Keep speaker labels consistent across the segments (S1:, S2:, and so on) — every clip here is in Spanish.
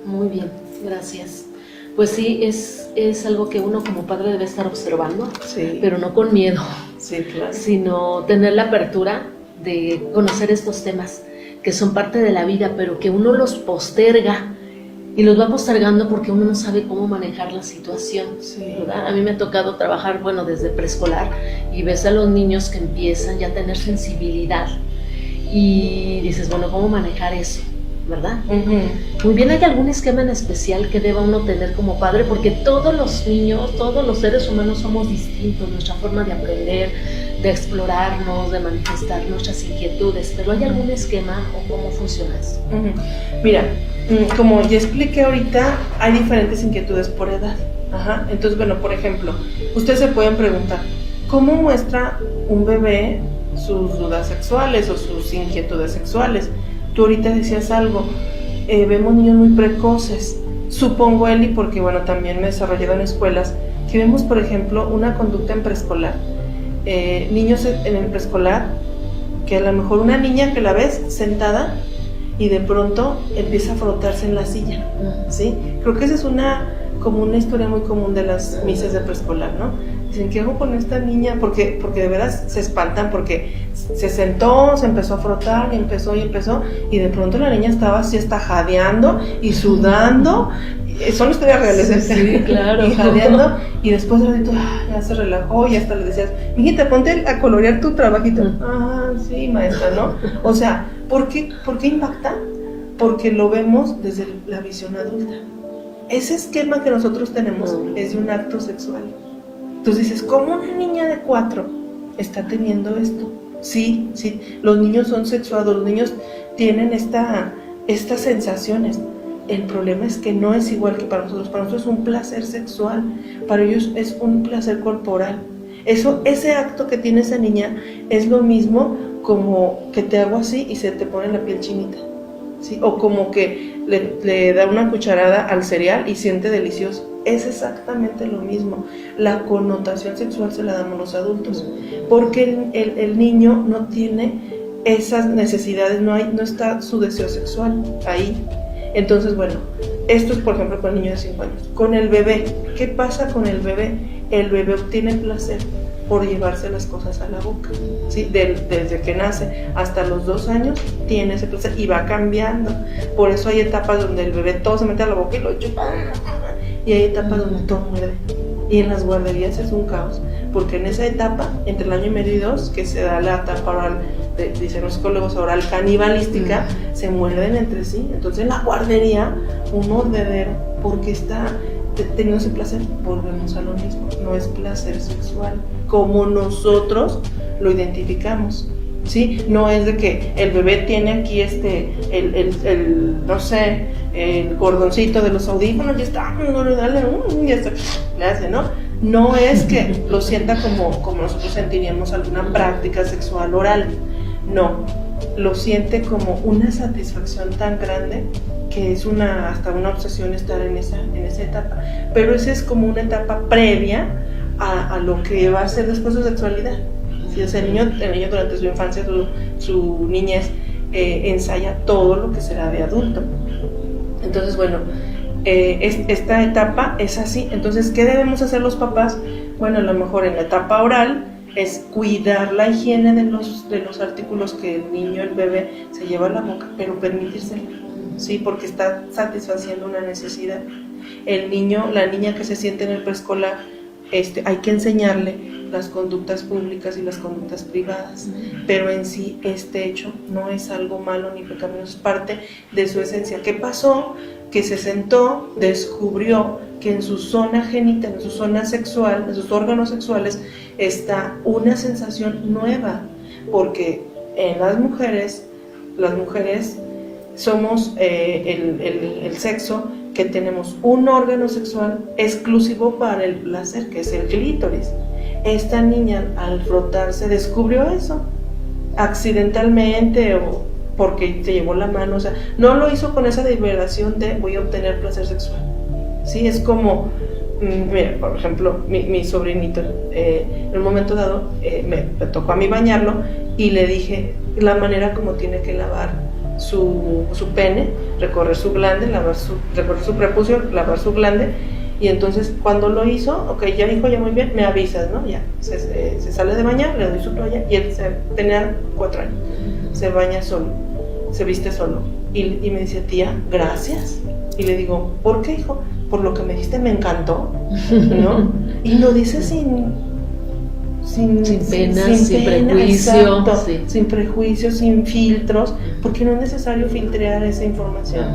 S1: Muy bien, gracias. Pues sí, es algo que uno como padre debe estar observando,
S2: Sí.
S1: pero no con miedo,
S2: Sí, claro.
S1: sino tener la apertura de conocer estos temas que son parte de la vida, pero que uno los posterga y los va postergando porque uno no sabe cómo manejar la situación,
S2: Sí.
S1: ¿verdad? A mí me ha tocado trabajar, bueno, desde preescolar, y ves a los niños que empiezan ya a tener sensibilidad y dices, bueno, ¿cómo manejar eso? ¿Verdad? Muy bien, ¿hay algún esquema en especial que deba uno tener como padre? Porque todos los niños, todos los seres humanos somos distintos, nuestra forma de aprender, de explorarnos, de manifestar nuestras inquietudes, pero ¿hay algún esquema o cómo funciona eso?
S2: Mira, como ya expliqué ahorita, hay diferentes inquietudes por edad. Entonces, bueno, por ejemplo, ustedes se pueden preguntar, ¿cómo muestra un bebé sus dudas sexuales o sus inquietudes sexuales? Tú ahorita decías algo, vemos niños muy precoces, supongo, Eli, porque bueno, también me he desarrollado en escuelas, que vemos, por ejemplo, una conducta en preescolar, niños en el preescolar, que a lo mejor una niña que la ves sentada y de pronto empieza a frotarse en la silla, ¿sí? Creo que esa es como una historia muy común de las misas de preescolar, ¿no? Dicen, ¿qué hago con esta niña? Porque de veras se espantan porque se sentó, se empezó a frotar y empezó y de pronto la niña estaba así hasta jadeando y sudando. Son historias reales,
S1: sí, claro.
S2: Y jadeando, y después de ratito ya se relajó y hasta le decías, mijita, ponte a colorear tu trabajito. Sí, maestra, ¿no? O sea, ¿por qué impacta? Porque lo vemos desde la visión adulta. Ese esquema que nosotros tenemos es de un acto sexual. Entonces dices, ¿cómo una niña de 4 está teniendo esto? Sí, los niños son sexuados, los niños tienen estas sensaciones. El problema es que no es igual que para nosotros es un placer sexual, para ellos es un placer corporal. Ese acto que tiene esa niña es lo mismo como que te hago así y se te pone la piel chinita, ¿sí? O como que le da una cucharada al cereal y siente delicioso. Es exactamente lo mismo. La connotación sexual se la damos los adultos, porque el niño no tiene esas necesidades, no está su deseo sexual ahí. Entonces, bueno, esto es por ejemplo con el niño de 5 años. Con el bebé, ¿qué pasa con el bebé? El bebé obtiene placer por llevarse las cosas a la boca, ¿sí? Desde que nace hasta los 2 años tiene ese placer y va cambiando. Por eso hay etapas donde el bebé todo se mete a la boca y lo chupa, y hay etapas donde todo muerde. Y en las guarderías es un caos, porque en esa etapa, entre el año y medio y 2, que se da la etapa oral, dicen los psicólogos, oral caníbalística, se muerden entre sí. Entonces en la guardería, un mordedero, porque está teniendo ese placer, volvemos a lo mismo, no es placer sexual, como nosotros lo identificamos, ¿sí? No es de que el bebé tiene aquí no sé, el cordoncito de los audífonos, ya está, ya está, le hace, ¿no? No es que lo sienta como nosotros sentiríamos alguna práctica sexual oral, no, lo siente como una satisfacción tan grande que es hasta una obsesión estar en esa etapa, pero esa es como una etapa previa a lo que va a ser después su sexualidad. ¿Sí? O sea, el niño durante su infancia, su niñez, ensaya todo lo que será de adulto. Entonces, bueno, esta etapa es así. Entonces, ¿qué debemos hacer los papás? Bueno, a lo mejor en la etapa oral es cuidar la higiene de los artículos que el niño, el bebé, se lleva a la boca, pero permitírselo, ¿sí? Porque está satisfaciendo una necesidad. El niño, la niña que se siente en el preescolar, hay que enseñarle las conductas públicas y las conductas privadas, pero en sí este hecho no es algo malo ni pecaminoso, es parte de su esencia. ¿Qué pasó? Que se sentó, descubrió que en su zona genital, en su zona sexual, en sus órganos sexuales, está una sensación nueva, porque en las mujeres somos el sexo que tenemos un órgano sexual exclusivo para el placer, que es el clítoris. Esta niña, al frotarse, descubrió eso accidentalmente o porque se llevó la mano, o sea, no lo hizo con esa deliberación de voy a obtener placer sexual. Sí, es como, mira, por ejemplo, mi sobrinito, en un momento dado me tocó a mí bañarlo y le dije la manera como tiene que lavar su pene, recorrer su glande, recorrer su prepucio, lavar su glande. Y entonces cuando lo hizo, ok, ya hijo, ya muy bien, me avisas, ¿no? Ya, se sale de bañar, le doy su toalla y él tenía 4 años, se baña solo, se viste solo. Y me dice, tía, gracias. Y le digo, ¿por qué, hijo? Por lo que me dijiste, me encantó, ¿no? Y lo dice sin
S1: pena, sin prejuicio,
S2: exacto,
S1: sí.
S2: Sin prejuicios, sin filtros, porque no es necesario filtrar esa información.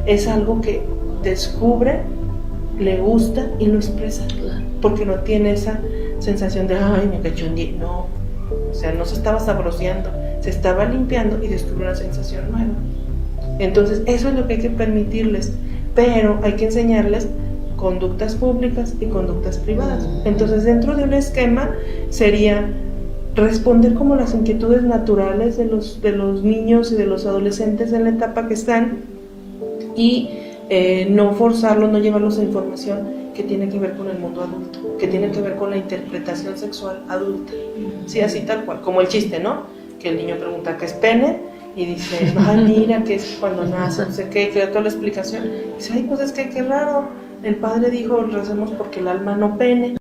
S2: Es algo que descubre, le gusta y lo expresa, porque no tiene esa sensación de, ay, me cachondí. No, o sea, no se estaba sabroseando, se estaba limpiando y descubrió una sensación nueva. Entonces, eso es lo que hay que permitirles, pero hay que enseñarles conductas públicas y conductas privadas. Entonces, dentro de un esquema sería responder como las inquietudes naturales de los niños y de los adolescentes en la etapa que están y no forzarlos, no llevarlos a información que tiene que ver con el mundo adulto, que tiene que ver con la interpretación sexual adulta. Sí, así tal cual, como el chiste, ¿no? Que el niño pregunta qué es pene y dice, ay, mira, que es cuando nace, no sé qué, que da toda la explicación. Y dice, ay, pues es que qué raro, el padre dijo, recemos porque el alma no pene.